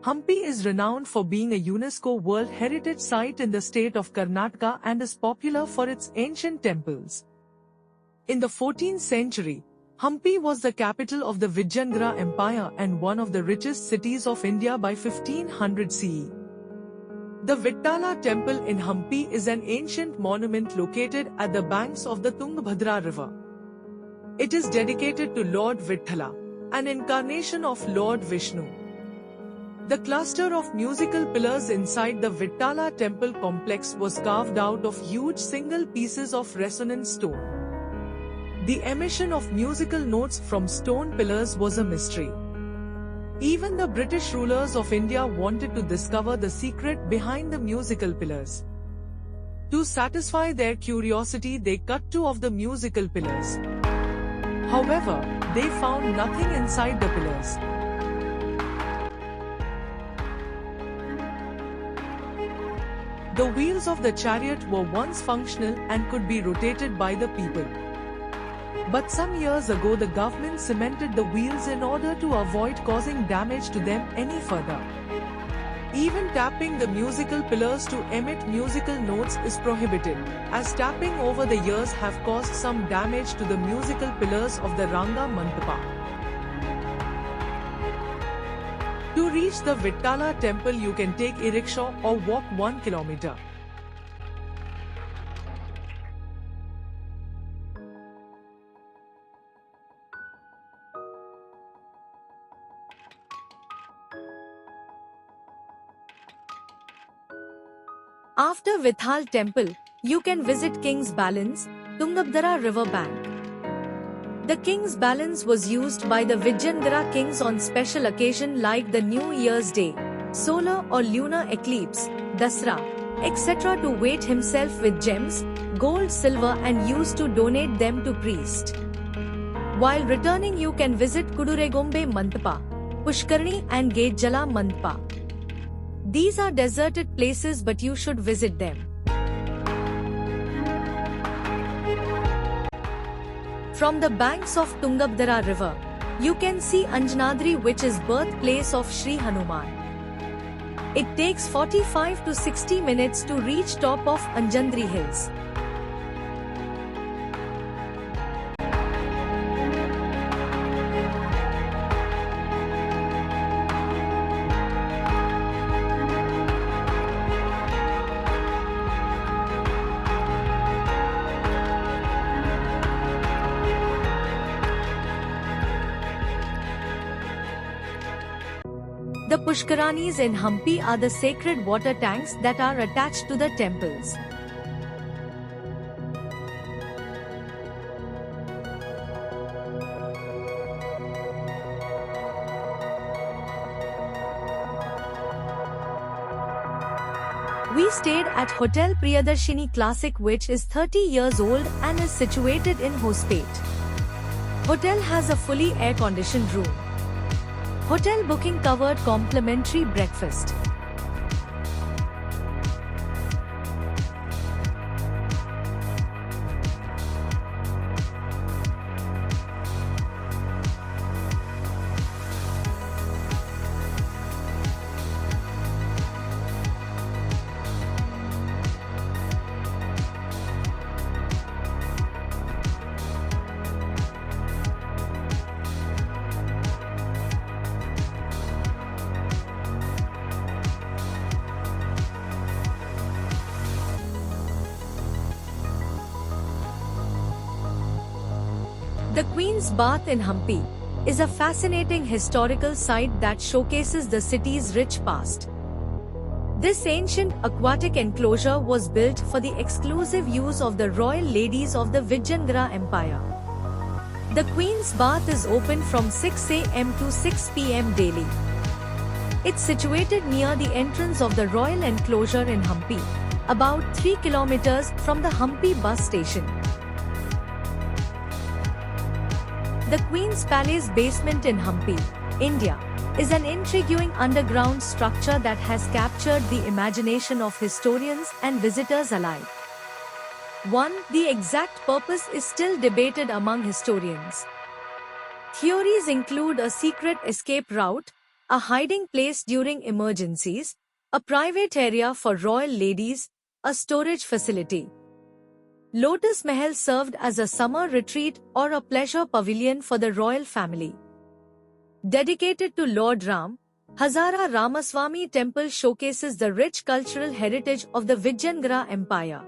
Hampi is renowned for being a UNESCO World Heritage Site in the state of Karnataka and is popular for its ancient temples. In the 14th century, Hampi was the capital of the Vijayanagara Empire and one of the richest cities of India by 1500 CE. The Vittala temple in Hampi is an ancient monument located at the banks of the Tungabhadra river. It is dedicated to Lord Vittala, an incarnation of Lord Vishnu. The cluster of musical pillars inside the Vittala temple complex was carved out of huge single pieces of resonant stone. The emission of musical notes from stone pillars was a mystery. Even the British rulers of India wanted to discover the secret behind the musical pillars. To satisfy their curiosity, they cut two of the musical pillars. However, they found nothing inside the pillars. The wheels of the chariot were once functional and could be rotated by the people. But some years ago the government cemented the wheels in order to avoid causing damage to them any further. Even tapping the musical pillars to emit musical notes is prohibited, as tapping over the years have caused some damage to the musical pillars of the Ranga Mandapa. To reach the Vittala temple you can take e-rickshaw or walk 1 kilometer. After Vithal temple, you can visit King's Balance, Tungabhadra river bank. The King's Balance was used by the Vijayanagara kings on special occasion like the New Year's Day, solar or lunar eclipse, Dasra, etc. to weight himself with gems, gold, silver and used to donate them to priests. While returning you can visit Kuduregombe Mandapa, Pushkarni and Gate Jala Mandapa. These are deserted places but you should visit them. From the banks of Tungabhadra river, you can see Anjanadri, which is birthplace of Sri Hanuman. It takes 45 to 60 minutes to reach top of Anjandri hills. The Pushkaranis in Hampi are the sacred water tanks that are attached to the temples. We stayed at Hotel Priyadarshini Classic, which is 30 years old and is situated in Hospet. Hotel has a fully air-conditioned room. Hotel booking covered complimentary breakfast. The Queen's Bath in Hampi is a fascinating historical site that showcases the city's rich past. This ancient aquatic enclosure was built for the exclusive use of the royal ladies of the Vijayanagara Empire. The Queen's Bath is open from 6 a.m. to 6 p.m. daily. It's situated near the entrance of the royal enclosure in Hampi, about 3 kilometers from the Hampi bus station. The Queen's Palace basement in Hampi, India, is an intriguing underground structure that has captured the imagination of historians and visitors alike. The exact purpose is still debated among historians. Theories include a secret escape route, a hiding place during emergencies, a private area for royal ladies, a storage facility. Lotus Mahal served as a summer retreat or a pleasure pavilion for the royal family. Dedicated to Lord Ram, Hazara Ramaswamy Temple showcases the rich cultural heritage of the Vijayanagara Empire.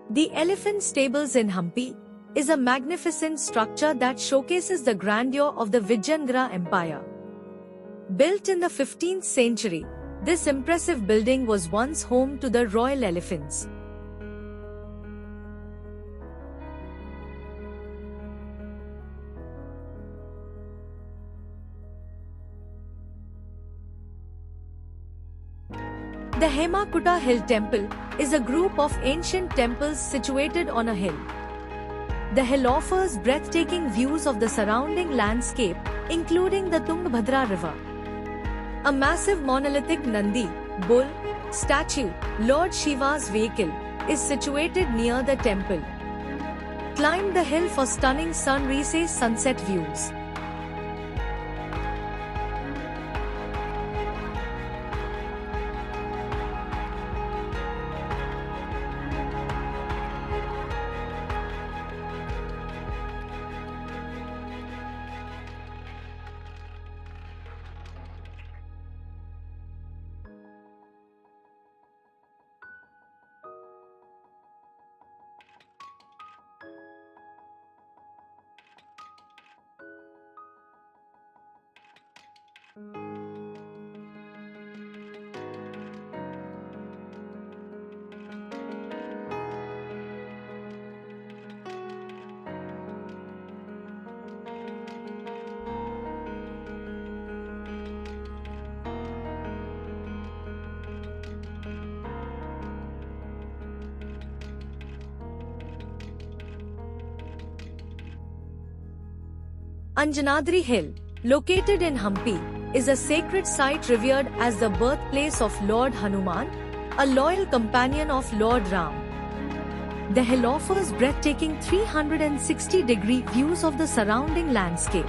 The Elephant Stables in Hampi is a magnificent structure that showcases the grandeur of the Vijayanagara Empire. Built in the 15th century, this impressive building was once home to the royal elephants. The Hemakuta Hill Temple is a group of ancient temples situated on a hill. The hill offers breathtaking views of the surrounding landscape, including the Tungabhadra River. A massive monolithic Nandi, bull, statue, Lord Shiva's vehicle, is situated near the temple. Climb the hill for stunning sunrise sunset views. Anjanadri Hill, located in Hampi, is a sacred site revered as the birthplace of Lord Hanuman, a loyal companion of Lord Ram. The hill offers breathtaking 360-degree views of the surrounding landscape.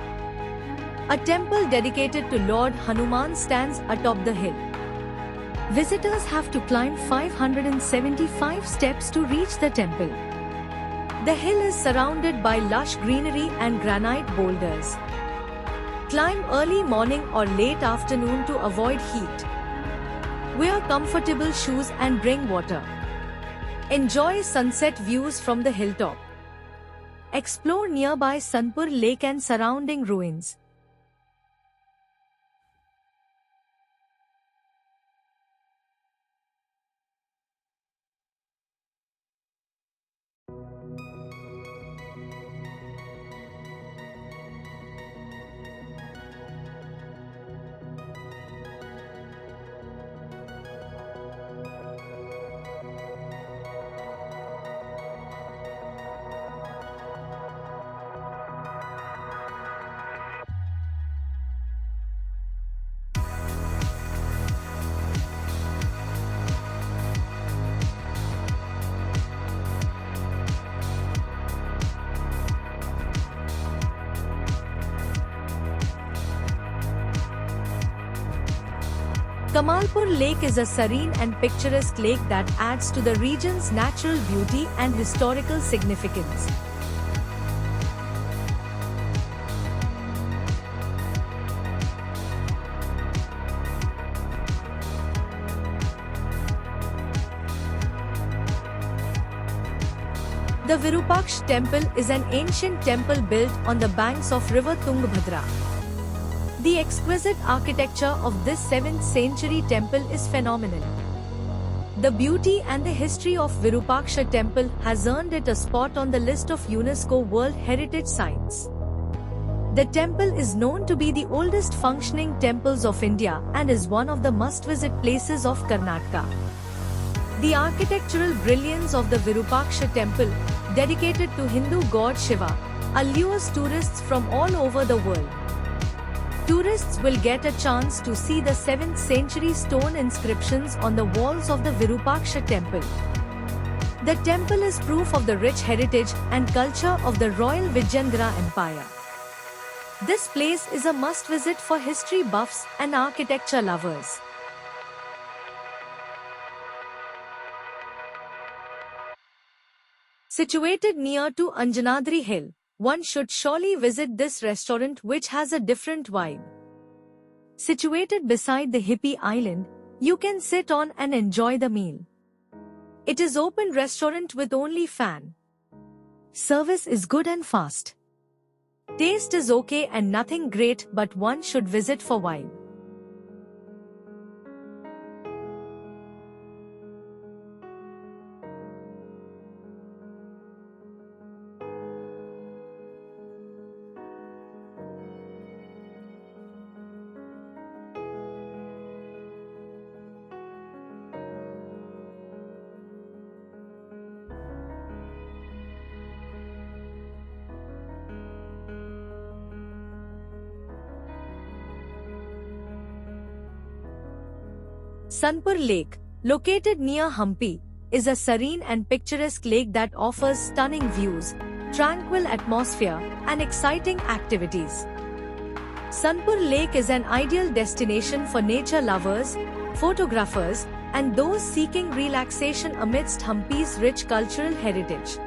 A temple dedicated to Lord Hanuman stands atop the hill. Visitors have to climb 575 steps to reach the temple. The hill is surrounded by lush greenery and granite boulders. Climb early morning or late afternoon to avoid heat. Wear comfortable shoes and bring water. Enjoy sunset views from the hilltop. Explore nearby Sanpur Lake and surrounding ruins. Kamalpur Lake is a serene and picturesque lake that adds to the region's natural beauty and historical significance. The Virupaksh Temple is an ancient temple built on the banks of river Tungabhadra. The exquisite architecture of this 7th century temple is phenomenal. The beauty and the history of Virupaksha Temple has earned it a spot on the list of UNESCO World Heritage Sites. The temple is known to be the oldest functioning temples of India and is one of the must-visit places of Karnataka. The architectural brilliance of the Virupaksha Temple, dedicated to Hindu god Shiva, allures tourists from all over the world. Tourists will get a chance to see the 7th century stone inscriptions on the walls of the Virupaksha temple. The temple is proof of the rich heritage and culture of the Royal Vijayanagar Empire. This place is a must-visit for history buffs and architecture lovers. Situated near to Anjanadri Hill, one should surely visit this restaurant which has a different vibe. Situated beside the hippie island, you can sit on and enjoy the meal. It is open restaurant with only fan. Service is good and fast. Taste is okay and nothing great, but one should visit for vibe. Sanpur Lake, located near Hampi, is a serene and picturesque lake that offers stunning views, tranquil atmosphere, and exciting activities. Sanpur Lake is an ideal destination for nature lovers, photographers, and those seeking relaxation amidst Hampi's rich cultural heritage.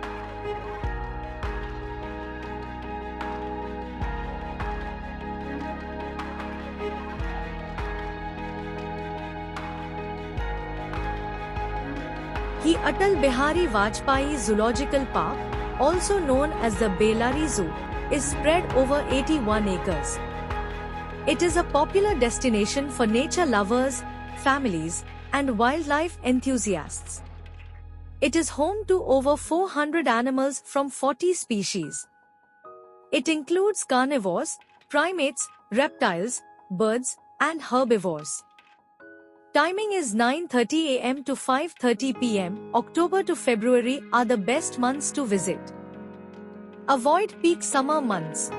The Atal Bihari Vajpayee Zoological Park, also known as the Bellary Zoo, is spread over 81 acres. It is a popular destination for nature lovers, families, and wildlife enthusiasts. It is home to over 400 animals from 40 species. It includes carnivores, primates, reptiles, birds, and herbivores. Timing is 9:30 am to 5:30 pm. October to February are the best months to visit. Avoid peak summer months.